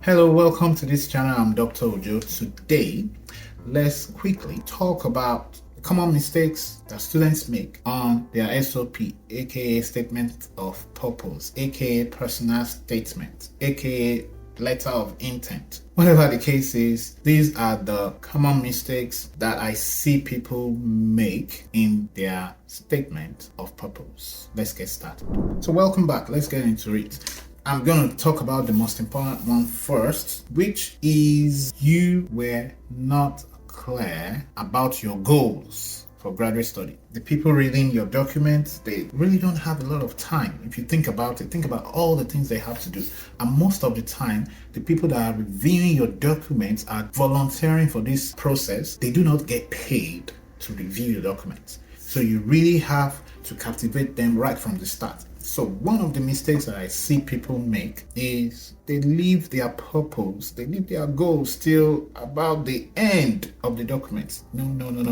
Hello, welcome to this channel. I'm Dr. Ojo. Today, let's quickly talk about common mistakes that students make on their SOP, aka Statement of Purpose, aka Personal Statement, aka Letter of Intent. Whatever the case is, these are the common mistakes that I see people make in their Statement of Purpose. Let's get started. So welcome back. Let's get into it. I'm going to talk about the most important one first, which is you were not clear about your goals for graduate study. The people reading your documents, they really don't have a lot of time. If you think about it, think about all the things they have to do. And most of the time, the people that are reviewing your documents are volunteering for this process. They do not get paid to review your documents. So you really have to captivate them right from the start. So one of the mistakes that I see people make is they leave their purpose, they leave their goals still about the end of the documents. No,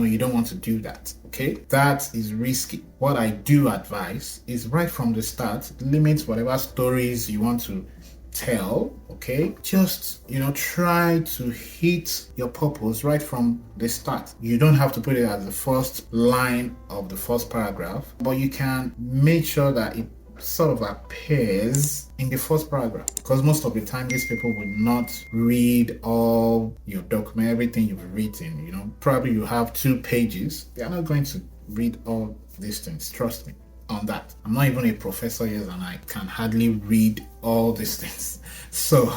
you don't want to do that, okay? That is risky. What I do advise is right from the start, limit whatever stories you want to tell, okay? Just, try to hit your purpose right from the start. You don't have to put it as the first line of the first paragraph, but you can make sure that it sort of appears in the first paragraph, because most of the time these people will not read all your document, everything you've written. Probably you have 2 pages. They are not going to read all these things, trust me on that. I'm not even a professor yet, and I can hardly read all these things. So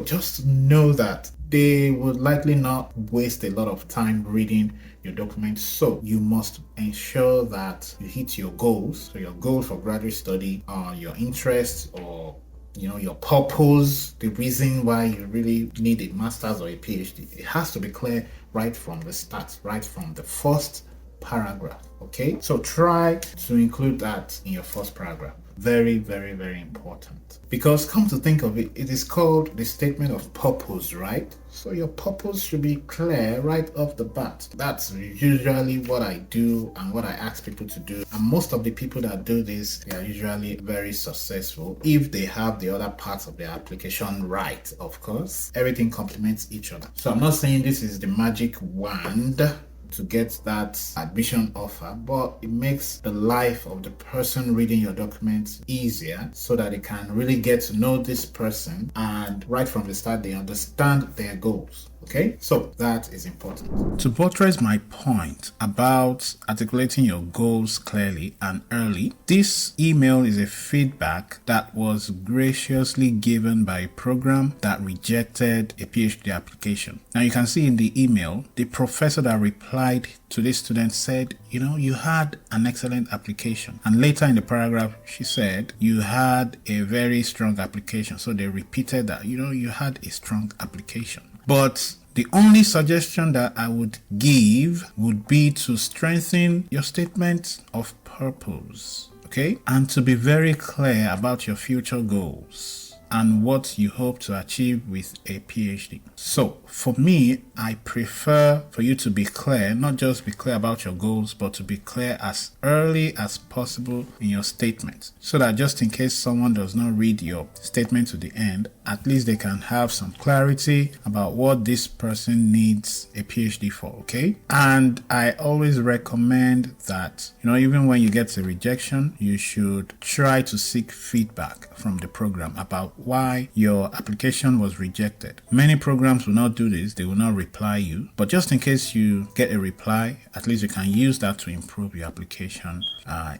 just know that they would likely not waste a lot of time reading your documents. So you must ensure that you hit your goals. So your goal for graduate study, your interests, or your purpose, the reason why you really need a master's or a PhD. It has to be clear right from the start, right from the first paragraph. Okay, so try to include that in your first paragraph. Very, very, very important. Because come to think of it, it is called the statement of purpose, right? So your purpose should be clear right off the bat. That's usually what I do and what I ask people to do. And most of the people that do this, they are usually very successful if they have the other parts of their application right, of course. Everything complements each other. So I'm not saying this is the magic wand to get that admission offer, but it makes the life of the person reading your documents easier so that they can really get to know this person, and right from the start they understand their goals. Okay, so that is important. To buttress my point about articulating your goals clearly and early, this email is a feedback that was graciously given by a program that rejected a PhD application. Now you can see in the email, the professor that replied to this student said, you had an excellent application. And later in the paragraph, she said, you had a very strong application. So they repeated that, you had a strong application. But the only suggestion that I would give would be to strengthen your statement of purpose, okay? And to be very clear about your future goals and what you hope to achieve with a PhD. So for me, I prefer for you to be clear, not just be clear about your goals, but to be clear as early as possible in your statement, so that just in case someone does not read your statement to the end, at least they can have some clarity about what this person needs a PhD for, okay? And I always recommend that, even when you get a rejection, you should try to seek feedback from the program about why your application was rejected. Many programs will not do this, they will not reply you, but just in case you get a reply, at least you can use that to improve your application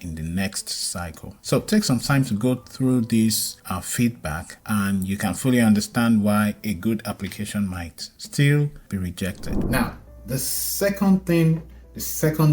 in the next cycle. So take some time to go through this feedback, and you can fully understand why a good application might still be rejected. Now, the second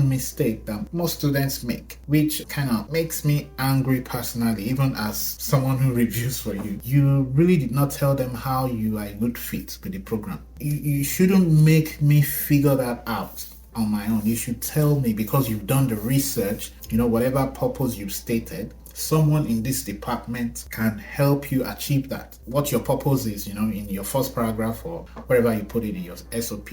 mistake that most students make, which kind of makes me angry personally, even as someone who reviews for you, you really did not tell them how you are a good fit with the program. You shouldn't make me figure that out on my own. You should tell me, because you've done the research, whatever purpose you've stated, someone in this department can help you achieve that. What your purpose is, in your first paragraph or wherever you put it in your SOP,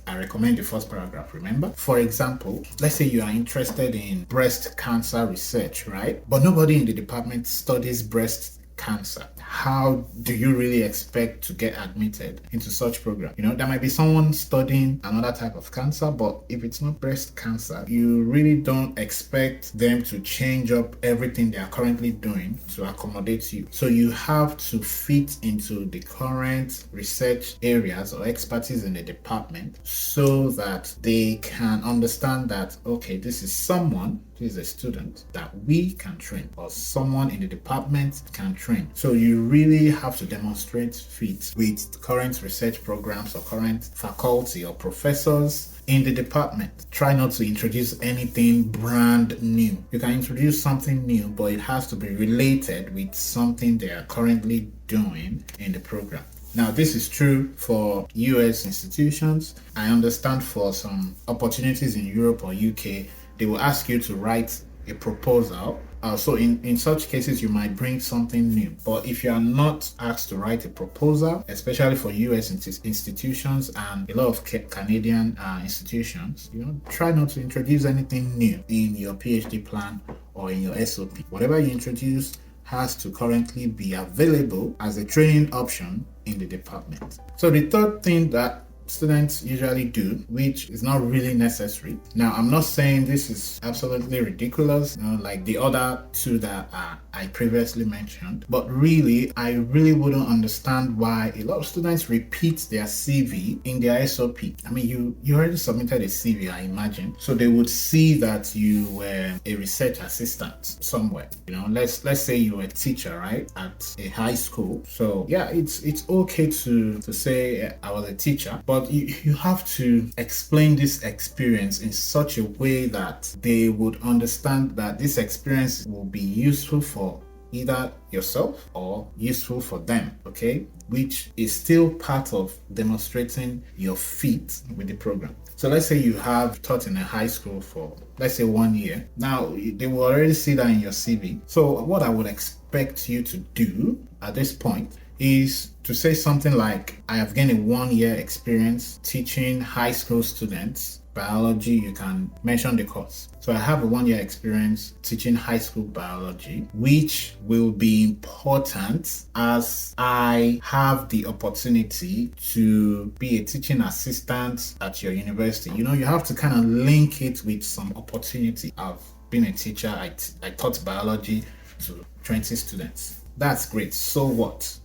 I recommend the first paragraph, remember? For example, let's say you are interested in breast cancer research, right? But nobody in the department studies breast cancer. how do you really expect to get admitted into such program? There might be someone studying another type of cancer, but if it's not breast cancer, you really don't expect them to change up everything they are currently doing to accommodate you. So you have to fit into the current research areas or expertise in the department so that they can understand that, okay, this is someone, this is a student that we can train, or someone in the department can train. So you really have to demonstrate fit with current research programs or current faculty or professors in the department. Try not to introduce anything brand new. You can introduce something new, but it has to be related with something they are currently doing in the program. Now, this is true for US institutions. I understand for some opportunities in Europe or UK, they will ask you to write a proposal. So in such cases, you might bring something new. But if you are not asked to write a proposal, especially for US institutions and a lot of Canadian institutions, try not to introduce anything new in your PhD plan or in your SOP. Whatever you introduce has to currently be available as a training option in the department. So the third thing that students usually do, which is not really necessary. Now, I'm not saying this is absolutely ridiculous, like the other two that I previously mentioned, but really, I really wouldn't understand why a lot of students repeat their CV in their SOP. I mean, you already submitted a CV, I imagine, so they would see that you were a research assistant somewhere. Let's say you were a teacher, right, at a high school. So yeah, it's okay to say I was a teacher, but you have to explain this experience in such a way that they would understand that this experience will be useful for either yourself or useful for them, okay? Which is still part of demonstrating your fit with the program. So let's say you have taught in a high school for, let's say, 1 year. Now, they will already see that in your CV. So what I would expect you to do at this point is to say something like, I have gained a 1 year experience teaching high school students biology. You can mention the course. So I have a 1 year experience teaching high school biology, which will be important as I have the opportunity to be a teaching assistant at your university. You have to kind of link it with some opportunity. I've been a teacher. I taught biology to 20 students. That's great. So what?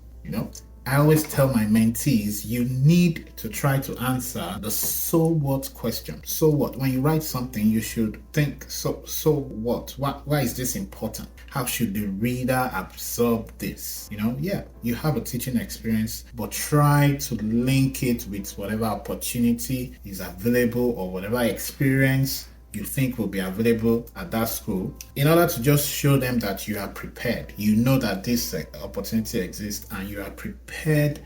I always tell my mentees, you need to try to answer the so what question. So what? When you write something, you should think, so what? Why is this important? How should the reader absorb this? You have a teaching experience, but try to link it with whatever opportunity is available or whatever experience you think will be available at that school, in order to just show them that you are prepared. You know that this opportunity exists and you are prepared,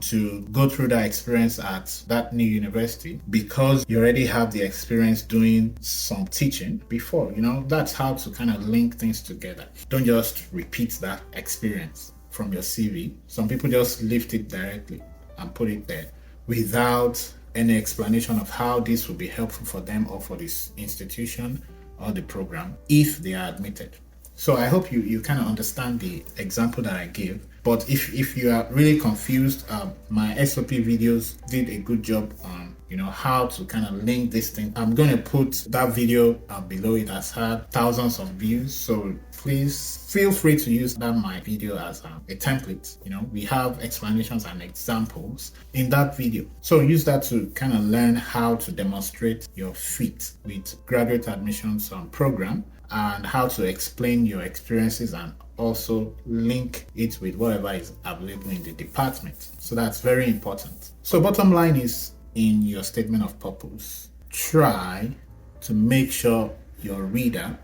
to go through that experience at that new university because you already have the experience doing some teaching before. That's how to kind of link things together. Don't just repeat that experience from your CV. Some people just lift it directly and put it there without any explanation of how this will be helpful for them or for this institution or the program if they are admitted. So I hope you kind of understand the example that I gave. But if you are really confused, my SOP videos did a good job on how to kind of link this thing. I'm going to put that video below. It has had thousands of views, so please feel free to use my video as a template. We have explanations and examples in that video, so use that to kind of learn how to demonstrate your fit with graduate admissions program and how to explain your experiences and also link it with whatever is available in the department. So that's very important. So bottom line is, in your statement of purpose, try to make sure your reader,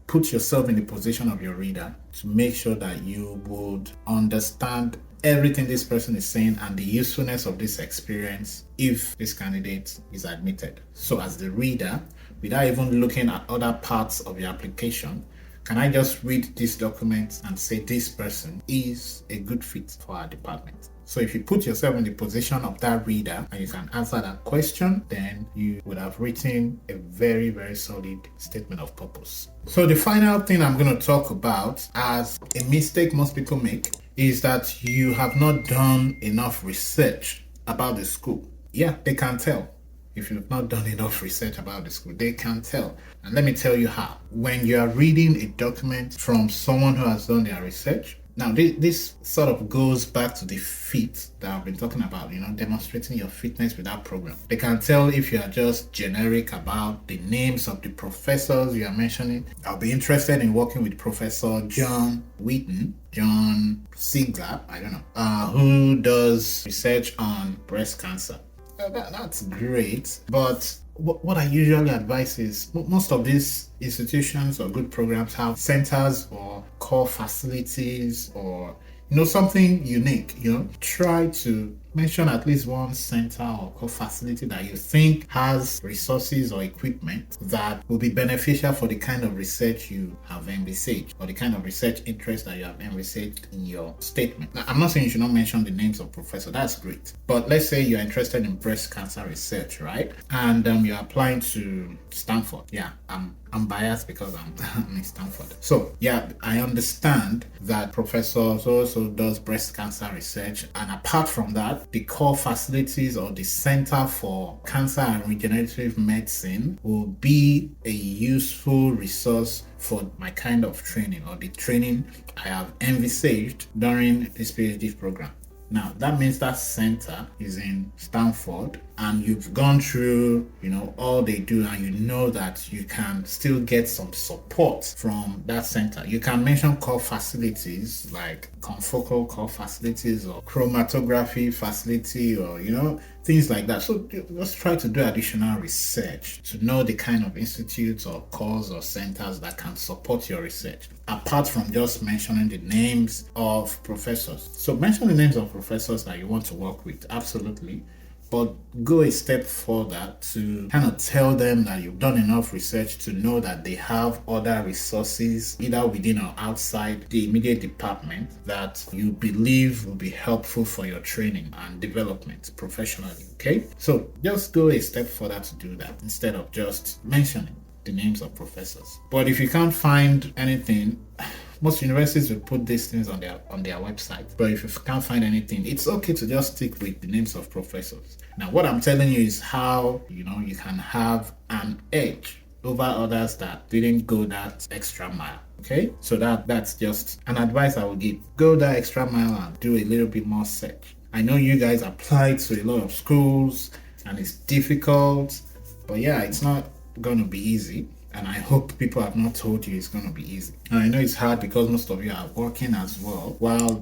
put yourself in the position of your reader to make sure that you would understand everything this person is saying and the usefulness of this experience if this candidate is admitted. So as the reader, without even looking at other parts of your application, Can I just read this document and say this person is a good fit for our department? So if you put yourself in the position of that reader and you can answer that question, then you would have written a very, very solid statement of purpose. So the final thing I'm going to talk about as a mistake most people make is that you have not done enough research about the school. Yeah, they can tell. If you've not done enough research about the school, they can tell. And let me tell you how. When you are reading a document from someone who has done their research, now this sort of goes back to the fit that I've been talking about, demonstrating your fitness with that program. They can tell if you are just generic about the names of the professors you are mentioning. I'll be interested in working with Professor John Wheaton, John Sigler, I don't know, who does research on breast cancer. That's great, but what I usually advise is most of these institutions or good programs have centers or core facilities or something unique. Try to mention at least one center or core facility that you think has resources or equipment that will be beneficial for the kind of research you have envisaged or the kind of research interest that you have envisaged in your statement. Now, I'm not saying you should not mention the names of professors. That's great. But let's say you're interested in breast cancer research, right? And you're applying to Stanford. Yeah, I'm biased because I'm in Stanford. So yeah, I understand that Professor so does breast cancer research, and apart from that, the core facilities or the Center for Cancer and Regenerative Medicine will be a useful resource for my kind of training or the training I have envisaged during this PhD program. Now, that means that center is in Stanford and you've gone through, all they do, and you know that you can still get some support from that center. You can mention core facilities like confocal core facilities or chromatography facility or, things like that. So just try to do additional research to know the kind of institutes or cores or centers that can support your research, apart from just mentioning the names of professors. So mention the names of professors that you want to work with, absolutely. But go a step further to kind of tell them that you've done enough research to know that they have other resources, either within or outside the immediate department, that you believe will be helpful for your training and development professionally, okay? So just go a step further to do that instead of just mentioning the names of professors. But if you can't find anything, most universities will put these things on their website. But if you can't find anything, it's okay to just stick with the names of professors. Now, what I'm telling you is how you can have an edge over others that didn't go that extra mile. Okay, so that's just an advice I would give. Go that extra mile and do a little bit more search. I know you guys apply to a lot of schools and it's difficult, but yeah, it's not going to be easy. And I hope people have not told you it's going to be easy. And I know it's hard because most of you are working as well while,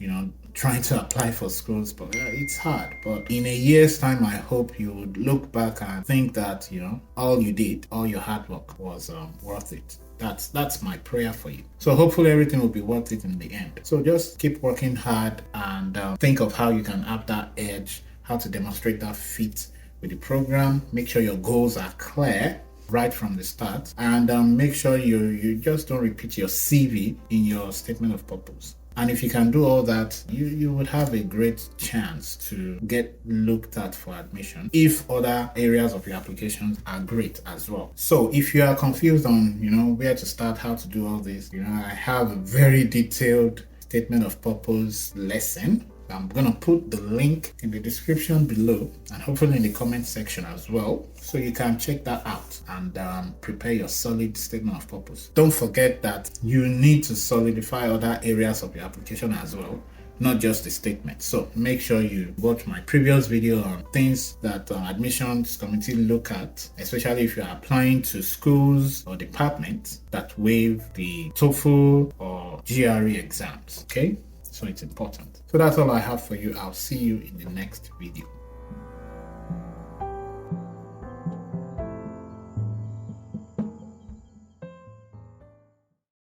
trying to apply for schools, but it's hard. But in a year's time, I hope you would look back and think that, all you did, all your hard work was worth it. That's my prayer for you. So hopefully everything will be worth it in the end. So just keep working hard and think of how you can have that edge, how to demonstrate that fit with the program. Make sure your goals are clear right from the start, and make sure you just don't repeat your CV in your statement of purpose. And if you can do all that, you would have a great chance to get looked at for admission if other areas of your applications are great as well. So if you are confused on where to start, how to do all this, I have a very detailed statement of purpose lesson. I'm going to put the link in the description below and hopefully in the comment section as well, so you can check that out and prepare your solid statement of purpose. Don't forget that you need to solidify other areas of your application as well, not just the statement. So make sure you watch my previous video on things that admissions committee look at, especially if you're applying to schools or departments that waive the TOEFL or GRE exams, okay? So it's important. So that's all I have for you. I'll see you in the next video.